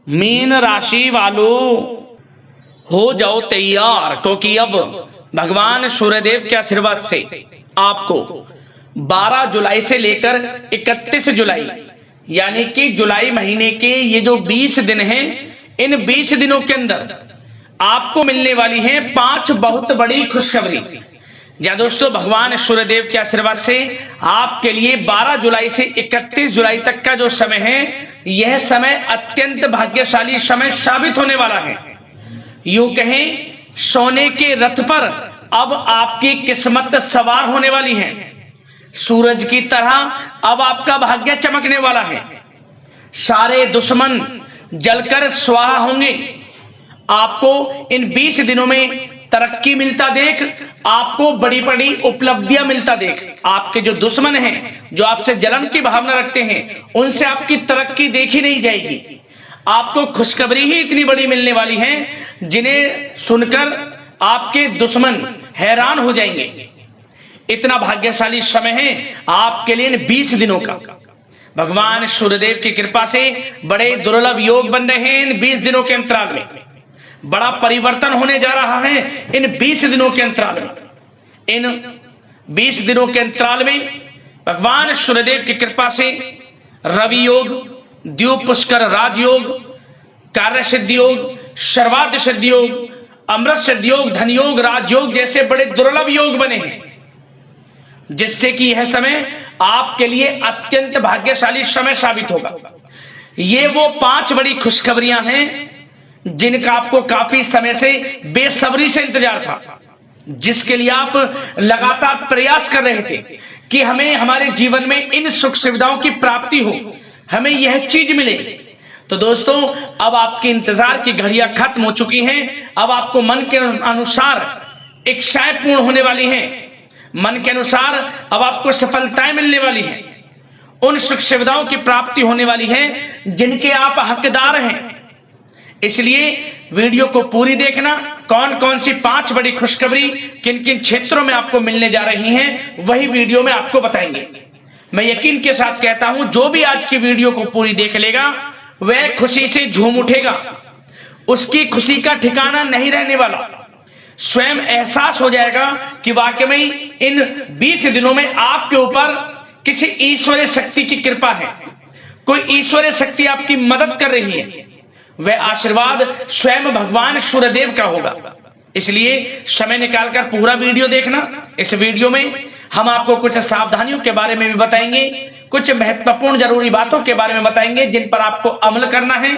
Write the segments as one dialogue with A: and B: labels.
A: Mean राशि वालों हो जाओ तैयार, क्योंकि अब भगवान सूर्यदेव के आशीर्वाद से आपको 12 जुलाई से लेकर 31 जुलाई यानी कि जुलाई महीने के ये जो 20 दिन हैं, इन 20 दिनों के अंदर आपको मिलने वाली हैं 5 बहुत बड़ी खुशखबरी। या दोस्तों, भगवान सूर्यदेव के आशीर्वाद से आपके लिए 12 जुलाई से 31 जुलाई तक का जो समय है, यह समय अत्यंत भाग्यशाली समय साबित होने वाला है। यूं कहें, सोने के रथ पर अब आपकी किस्मत सवार होने वाली है। सूरज की तरह अब आपका भाग्य चमकने वाला है। सारे दुश्मन जलकर स्वाहा होंगे। आपको इन 20 दिनों में तरक्की मिलता देख, आपको बड़ी बड़ी उपलब्धियां मिलता देख, आपके जो दुश्मन हैं, जो आपसे जलन की भावना रखते हैं, उनसे आपकी तरक्की देखी नहीं जाएगी। आपको खुशखबरी ही इतनी बड़ी मिलने वाली है, जिन्हें सुनकर आपके दुश्मन हैरान हो जाएंगे। इतना भाग्यशाली समय है आपके लिए इन 20 दिनों का। भगवान सूर्यदेव की कृपा से बड़े दुर्लभ योग बन रहे हैं इन 20 दिनों के अंतराल में। बड़ा परिवर्तन होने जा रहा है इन 20 दिनों के अंतराल में। इन 20 दिनों के अंतराल में भगवान सूर्यदेव की कृपा से रवि योग, द्वीप पुष्कर राजयोग, कार्य सिद्धि योग, सर्वार्थ सिद्धि योग, अमृत सिद्धि योग, धन योग, राजयोग जैसे बड़े दुर्लभ योग बने हैं, जिससे कि यह समय आपके लिए अत्यंत भाग्यशाली समय साबित होगा। ये वो 5 बड़ी खुशखबरियां हैं जिनका आपको काफी समय से बेसब्री से इंतजार था, जिसके लिए आप लगातार प्रयास कर रहे थे कि हमें हमारे जीवन में इन सुख सुविधाओं की प्राप्ति हो, हमें यह चीज मिले। तो दोस्तों, अब आपके इंतजार की घड़ियां खत्म हो चुकी हैं। अब आपको मन के अनुसार इच्छाएं पूर्ण होने वाली हैं। मन के अनुसार अब आपको सफलताएं मिलने वाली हैं। उन सुख सुविधाओं की प्राप्ति होने वाली है जिनके आप हकदार हैं। इसलिए वीडियो को पूरी देखना। कौन कौन सी 5 बड़ी खुशखबरी किन किन क्षेत्रों में आपको मिलने जा रही हैं, वही वीडियो में आपको बताएंगे। मैं यकीन के साथ कहता हूं, जो भी आज की वीडियो को पूरी देख लेगा वह खुशी से झूम उठेगा। उसकी खुशी का ठिकाना नहीं रहने वाला। स्वयं एहसास हो जाएगा कि वाकई में इन 20 दिनों में आपके ऊपर किसी ईश्वरीय शक्ति की कृपा है। कोई ईश्वरीय शक्ति आपकी मदद कर रही है। वह आशीर्वाद स्वयं भगवान सूर्यदेव का होगा। इसलिए समय निकालकर पूरा वीडियो देखना। इस वीडियो में हम आपको कुछ सावधानियों के बारे में भी बताएंगे, कुछ महत्वपूर्ण जरूरी बातों के बारे में बताएंगे जिन पर आपको अमल करना है,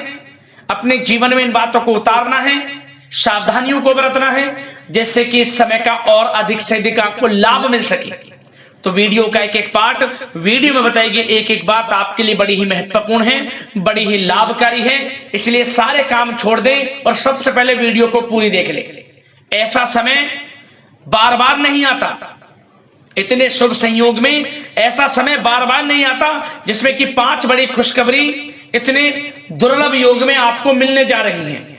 A: अपने जीवन में इन बातों को उतारना है, सावधानियों को बरतना है, जिससे कि इस समय का और अधिक से अधिक आपको लाभ मिल सके। तो वीडियो का एक एक पार्ट वीडियो में बताएगी। एक एक बात आपके लिए बड़ी ही महत्वपूर्ण है, बड़ी ही लाभकारी है। इसलिए सारे काम छोड़ दें और सबसे पहले वीडियो को पूरी देख लें। ऐसा समय बार बार नहीं आता। इतने शुभ संयोग में ऐसा समय बार बार नहीं आता जिसमें कि 5 बड़ी खुशखबरी इतने दुर्लभ योग में आपको मिलने जा रही हैं।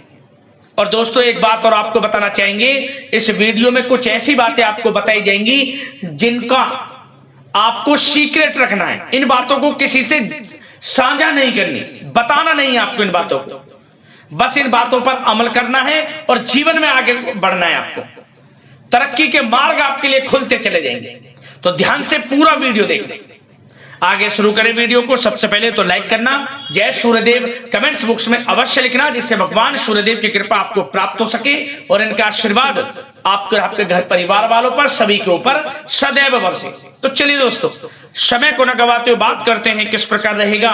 A: और दोस्तों, एक बात और आपको बताना चाहेंगे, इस वीडियो में कुछ ऐसी बातें आपको बताई जाएंगी जिनका आपको सीक्रेट रखना है। इन बातों को किसी से साझा नहीं करनी, बताना नहीं आपको इन बातों को। बस इन बातों पर अमल करना है और जीवन में आगे बढ़ना है। आपको तरक्की के मार्ग आपके लिए खुलते चले जाएंगे। तो ध्यान से पूरा वीडियो देखें। आगे शुरू करें वीडियो को। सबसे पहले तो लाइक करना, जय सूर्यदेव कमेंट्स बॉक्स में अवश्य लिखना, जिससे भगवान सूर्यदेव की कृपा आपको प्राप्त हो सके और इनका आशीर्वाद आपके घर परिवार वालों पर, सभी के ऊपर सदैव बरसे। तो चलिए दोस्तों, समय को न गवाते हुए बात करते हैं किस प्रकार रहेगा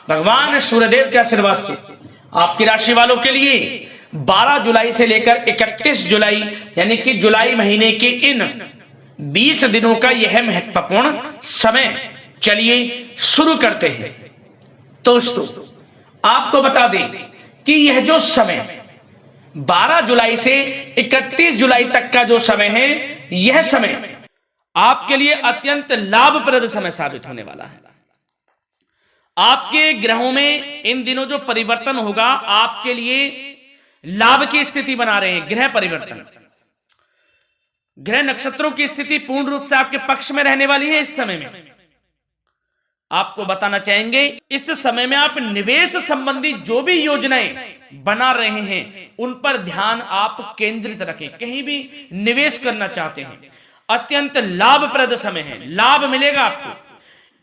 A: भगवान सूर्यदेव के आशीर्वाद से आपकी राशि वालों के लिए 12 जुलाई से लेकर 31 जुलाई यानी कि जुलाई महीने के इन 20 दिनों का यह महत्वपूर्ण समय। चलिए शुरू करते हैं। दोस्तों, आपको बता दें कि यह जो समय 12 जुलाई से 31 जुलाई तक का जो समय है, यह समय आपके लिए अत्यंत लाभप्रद समय साबित होने वाला है। आपके ग्रहों में इन दिनों जो परिवर्तन होगा, आपके लिए लाभ की स्थिति बना रहे हैं। ग्रह परिवर्तन, ग्रह नक्षत्रों की स्थिति पूर्ण रूप से आपके पक्ष में रहने वाली है इस समय में। आपको बताना चाहेंगे, इस समय में आप निवेश संबंधी जो भी योजनाएं बना रहे हैं उन पर ध्यान आप केंद्रित रखें। कहीं भी निवेश करना चाहते हैं, अत्यंत लाभप्रद समय है, लाभ मिलेगा आपको।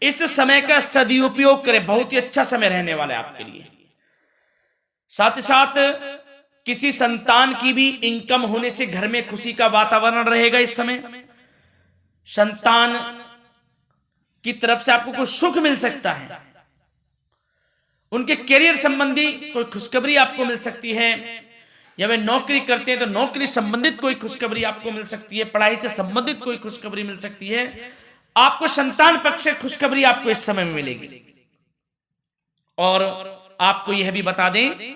A: इस समय का सदुपयोग करें, बहुत ही अच्छा समय रहने वाला है आपके लिए। साथ ही साथ किसी संतान की भी इनकम होने से घर में खुशी का वातावरण रहेगा। इस समय संतान की तरफ से आपको कुछ सुख मिल सकता है, उनके करियर संबंधी कोई खुशखबरी आपको मिल सकती है, या वे नौकरी करते हैं तो नौकरी संबंधित कोई खुशखबरी आपको मिल सकती है, पढ़ाई से संबंधित कोई खुशखबरी मिल सकती है। आपको संतान पक्ष से खुशखबरी आपको इस समय में मिलेगी। और आपको यह भी बता दें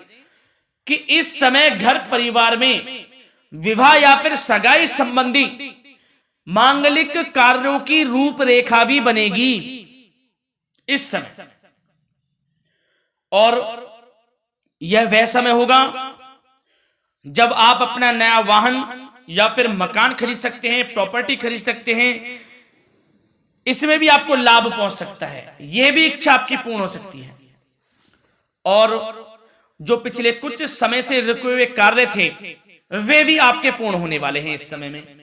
A: कि इस समय घर परिवार में विवाह या फिर सगाई संबंधी मांगलिक कार्यों की रूपरेखा भी बनेगी इस समय। और यह वह समय होगा जब आप अपना नया वाहन या फिर मकान खरीद सकते हैं, प्रॉपर्टी खरीद सकते हैं। इसमें भी आपको लाभ पहुंच सकता है, यह भी इच्छा आपकी पूर्ण हो सकती है। और जो पिछले कुछ समय से रुके हुए कार्य थे वे भी आपके पूर्ण होने वाले हैं इस समय में।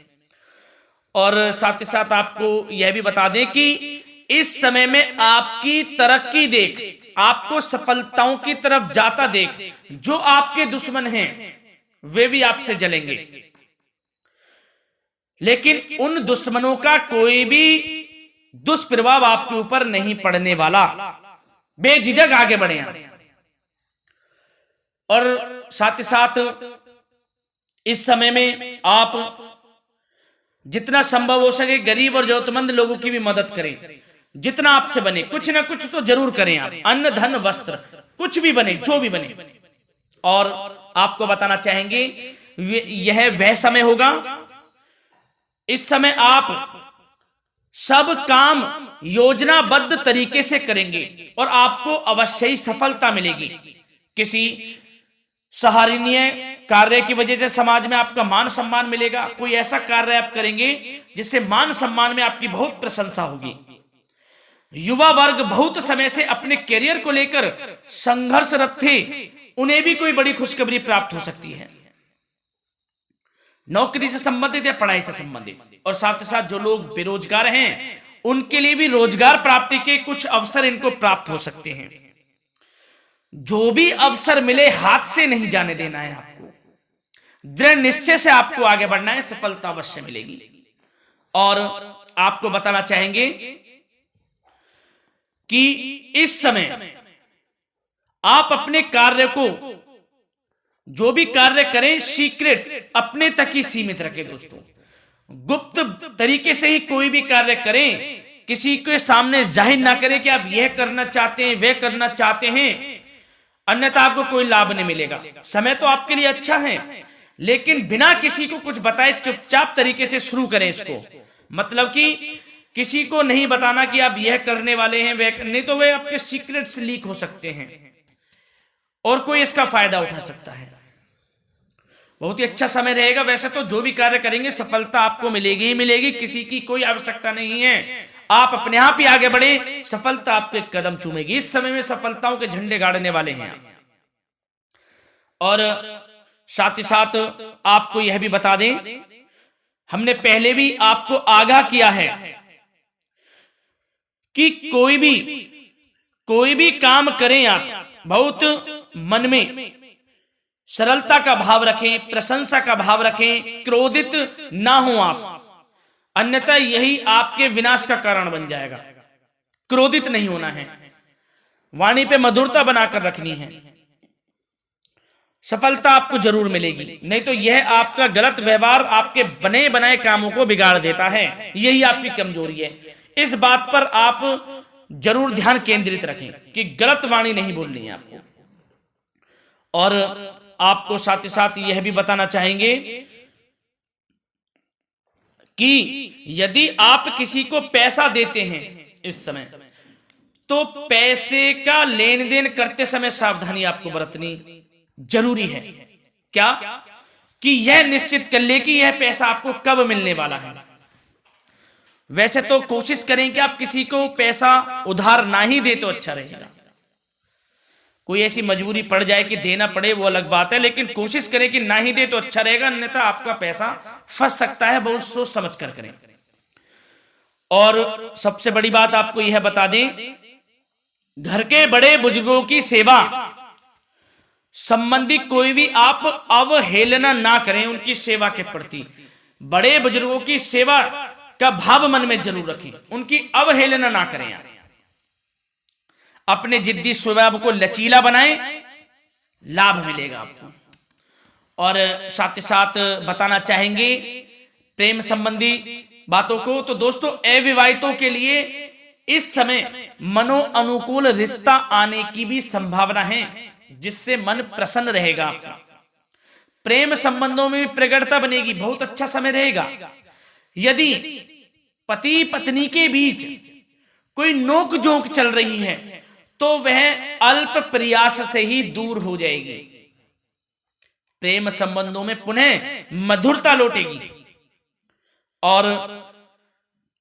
A: और साथ ही साथ आपको यह भी बता दें कि इस समय में आपकी तरक्की देख, आपको सफलताओं की तरफ जाता देख, जो आपके दुश्मन हैं वे भी आपसे जलेंगे, लेकिन उन दुश्मनों का कोई भी दुष्प्रभाव आपके ऊपर नहीं पड़ने वाला। बेझिझक आगे बढ़े आप। और साथ ही साथ इस समय में आप जितना संभव हो सके गरीब और जरूरतमंद लोगों की भी मदद करें। जितना आपसे बने कुछ ना कुछ तो जरूर करें आप, अन्न धन वस्त्र कुछ भी बने, जो भी बने। और आपको बताना चाहेंगे यह वह समय होगा, इस समय आप सब काम योजनाबद्ध तरीके से करेंगे और आपको अवश्य ही सफलता मिलेगी। किसी सराहनीय कार्य की वजह से समाज में आपका मान सम्मान मिलेगा। कोई ऐसा कार्य आप करेंगे जिससे मान सम्मान में आपकी बहुत प्रशंसा होगी। युवा वर्ग बहुत समय से अपने करियर को लेकर संघर्षरत थे, उन्हें भी कोई बड़ी खुशखबरी प्राप्त हो सकती है, नौकरी से संबंधित या पढ़ाई से संबंधित। और साथ ही साथ जो लोग बेरोजगार हैं उनके लिए भी रोजगार प्राप्ति के कुछ अवसर इनको प्राप्त हो सकते हैं। जो भी अवसर मिले हाथ से नहीं जाने देना है आपको, दृढ़ निश्चय से आपको आगे बढ़ना है, सफलता अवश्य मिलेगी। और आपको बताना चाहेंगे कि इस समय आप अपने कार्य को, जो भी कार्य करें, सीक्रेट अपने तक ही सीमित रखें दोस्तों। गुप्त तरीके से ही कोई भी कार्य करें, किसी के सामने जाहिर ना करें कि आप यह करना चाहते हैं, वह करना चाहते हैं, अन्यथा आपको कोई लाभ नहीं मिलेगा। समय तो आपके लिए अच्छा है, लेकिन बिना किसी को कुछ बताए चुपचाप तरीके से शुरू करें इसको। मतलब कि किसी को नहीं बताना कि आप यह करने वाले हैं, वह नहीं, तो वे आपके सीक्रेट्स लीक हो सकते हैं और कोई इसका फायदा उठा सकता है। बहुत ही अच्छा समय रहेगा। वैसे तो जो भी कार्य करेंगे सफलता आपको मिलेगी ही मिलेगी, किसी की कोई आवश्यकता नहीं है। आप अपने आप ही आगे बढ़े, सफलता आपके कदम चूमेगी। इस समय में सफलताओं के झंडे गाड़ने वाले हैं। और साथ ही साथ आपको यह भी बता दें, हमने पहले भी आपको आगाह किया है कि कोई भी काम करें आप बहुत मन में सरलता का भाव रखें, प्रशंसा का भाव रखें, क्रोधित ना हो आप, अन्यथा यही आपके विनाश का कारण बन जाएगा। क्रोधित नहीं होना है, वाणी पे मधुरता बनाकर रखनी है, सफलता आपको जरूर मिलेगी। नहीं तो यह आपका गलत व्यवहार आपके बने बनाए कामों को बिगाड़ देता है, यही आपकी कमजोरी है। इस बात पर आप जरूर ध्यान केंद्रित रखें कि गलत वाणी नहीं बोलनी है आपको। और आपको साथ ही साथ यह भी बताना चाहेंगे कि यदि आप किसी को पैसा देते हैं इस समय, तो पैसे का लेन देन करते समय सावधानी आपको बरतनी जरूरी है। क्या कि यह निश्चित कर ले कि यह पैसा आपको कब मिलने वाला है। वैसे तो कोशिश करें कि आप किसी को पैसा उधार ना ही दे तो अच्छा रहेगा। कोई ऐसी मजबूरी पड़ जाए कि देना पड़े वो अलग बात है, लेकिन कोशिश करें कि ना ही दे तो अच्छा रहेगा, अन्यथा आपका पैसा फंस सकता है। बहुत सोच समझ कर करें। और सबसे बड़ी बात आपको यह बता दें, घर के बड़े बुजुर्गों की सेवा संबंधी कोई भी आप अवहेलना ना करें। उनकी सेवा के प्रति बड़े बुजुर्गों की सेवा का भाव मन में जरूर रखें, उनकी अवहेलना ना करें। आप अपने जिद्दी स्वभाव को लचीला बनाएं, लाभ मिलेगा आपको। और साथ ही साथ बताना चाहेंगे प्रेम संबंधी बातों को, तो दोस्तों अविवाहितों के लिए इस समय मनो अनुकूल रिश्ता आने की भी संभावना है, जिससे मन प्रसन्न रहेगा आपका। प्रेम संबंधों में भी प्रगाढ़ता बनेगी, बहुत अच्छा समय रहेगा। यदि पति पत्नी के बीच कोई नोक झोंक चल रही है तो वह अल्प प्रयास से ही दूर हो जाएगी। प्रेम संबंधों में पुनः मधुरता लौटेगी। और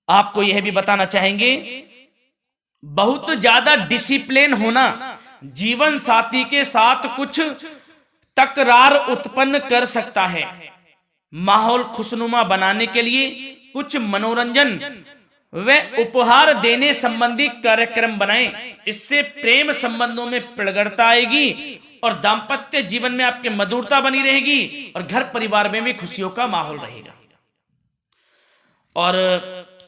A: आपको यह भी बताना चाहेंगे, बहुत ज्यादा डिसिप्लिन होना जीवन साथी के साथ कुछ तकरार उत्पन्न कर सकता है। माहौल खुशनुमा बनाने के लिए कुछ मनोरंजन व उपहार देने संबंधी कार्यक्रम बनाएं। इससे प्रेम संबंधों में प्रगाढ़ता आएगी और दाम्पत्य जीवन में आपकी मधुरता बनी रहेगी और घर परिवार में भी खुशियों का माहौल रहेगा। और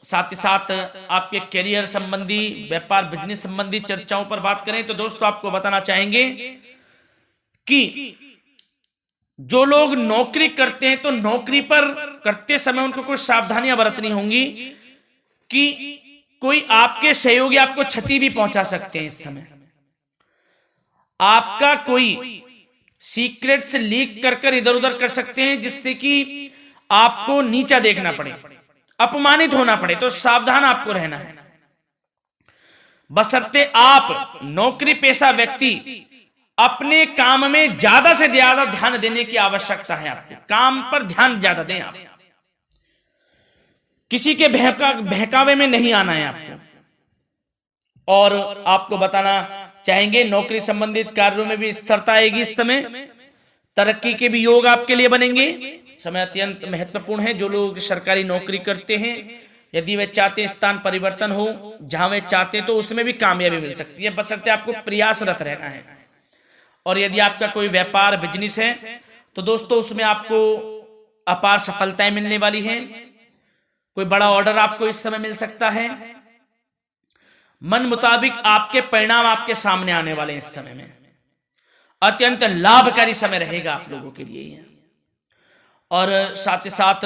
A: साथ ही साथ आपके करियर संबंधी, व्यापार बिजनेस संबंधी चर्चाओं पर बात करें तो दोस्तों आपको बताना चाहेंगे कि जो लोग नौकरी करते हैं तो नौकरी पर करते समय उनको कुछ सावधानियां बरतनी होंगी कि कोई आपके सहयोगी आपको क्षति भी पहुंचा सकते हैं। इस समय आपका कोई सीक्रेट्स लीक कर इधर उधर कर सकते हैं, जिससे कि आपको नीचा देखना पड़े, अपमानित होना पड़े। तो सावधान आपको रहना है। बशर्ते आप नौकरी पेशा व्यक्ति अपने काम में ज्यादा से ज्यादा ध्यान देने की आवश्यकता है। आपको काम पर ध्यान ज्यादा दें। आप किसी के बहकावे में नहीं आना है आपको। और आपको बताना चाहेंगे नौकरी संबंधित कार्यों में भी स्थिरता आएगी। इस समय तरक्की के भी योग आपके लिए बनेंगे। समय अत्यंत महत्वपूर्ण है। जो लोग सरकारी नौकरी करते हैं, यदि वे चाहते हैं स्थान परिवर्तन हो, जहां वे चाहते हैं, तो उसमें भी कामयाबी मिल सकती है, बशर्ते आपको प्रयासरत रहना है। और यदि आपका कोई व्यापार बिजनेस है तो दोस्तों उसमें आपको अपार सफलताएं मिलने वाली हैं। कोई बड़ा ऑर्डर आपको इस समय मिल सकता है। मन मुताबिक आपके परिणाम आपके सामने आने वाले हैं। इस समय में अत्यंत लाभकारी समय रहेगा आप लोगों के लिए। और साथ ही साथ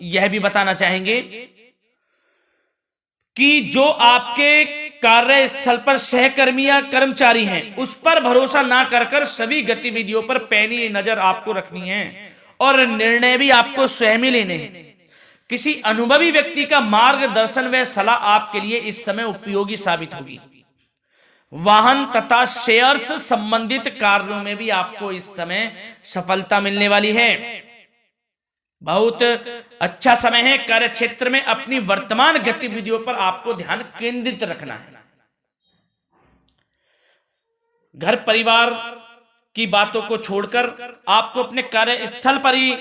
A: यह भी बताना चाहेंगे कि जो आपके कार्यस्थल पर सहकर्मी या कर्मचारी हैं, उस पर भरोसा ना कर सभी गतिविधियों पर पैनी नजर आपको रखनी है और निर्णय भी आपको स्वयं ही लेने हैं। किसी अनुभवी व्यक्ति का मार्गदर्शन व सलाह आपके लिए इस समय उपयोगी साबित होगी। वाहन तथा शेयर्स संबंधित कार्यों में भी आपको इस समय सफलता मिलने वाली है। बहुत अच्छा समय है। कार्य क्षेत्र में अपनी वर्तमान गतिविधियों पर आपको ध्यान केंद्रित रखना है। घर परिवार की बातों को छोड़कर आपको अपने कार्यस्थल पर ही,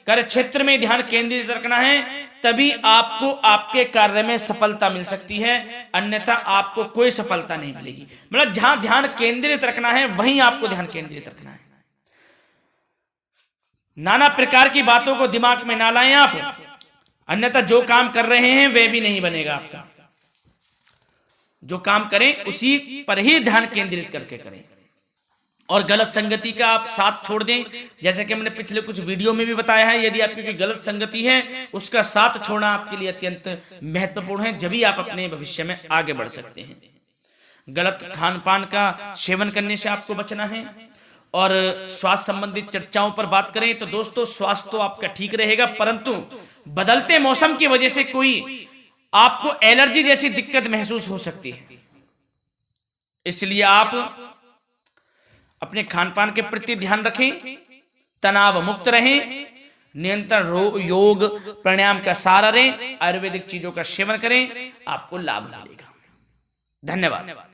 A: कार्य क्षेत्र में ध्यान केंद्रित रखना है, तभी आपको आपके कार्य में सफलता मिल सकती है, अन्यथा आपको कोई सफलता नहीं मिलेगी। मतलब जहां ध्यान केंद्रित रखना है वहीं आपको ध्यान केंद्रित रखना है। नाना प्रकार की बातों को दिमाग में ना लाएं आप, अन्यथा जो काम कर रहे हैं वह भी नहीं बनेगा आपका। जो काम करें उसी पर ही ध्यान केंद्रित करके करें और गलत संगति का आप साथ छोड़ दें। जैसे कि हमने पिछले कुछ वीडियो में भी बताया है, यदि आपकी कोई गलत संगति है उसका साथ छोड़ना आपके लिए अत्यंत महत्वपूर्ण है, जब ही आप अपने भविष्य में आगे बढ़ सकते हैं। गलत खान पान का सेवन करने से आपको बचना है। और स्वास्थ्य संबंधित चर्चाओं पर बात करें तो दोस्तों स्वास्थ्य तो आपका ठीक रहेगा, परंतु बदलते मौसम की वजह से कोई आपको एलर्जी जैसी दिक्कत महसूस हो सकती है। इसलिए आप अपने खान पान के प्रति ध्यान रखें, तनाव मुक्त रहें, निरंतर योग प्राणायाम का सहारा लें, आयुर्वेदिक चीजों का सेवन करें, आपको लाभ मिलेगा। धन्यवाद।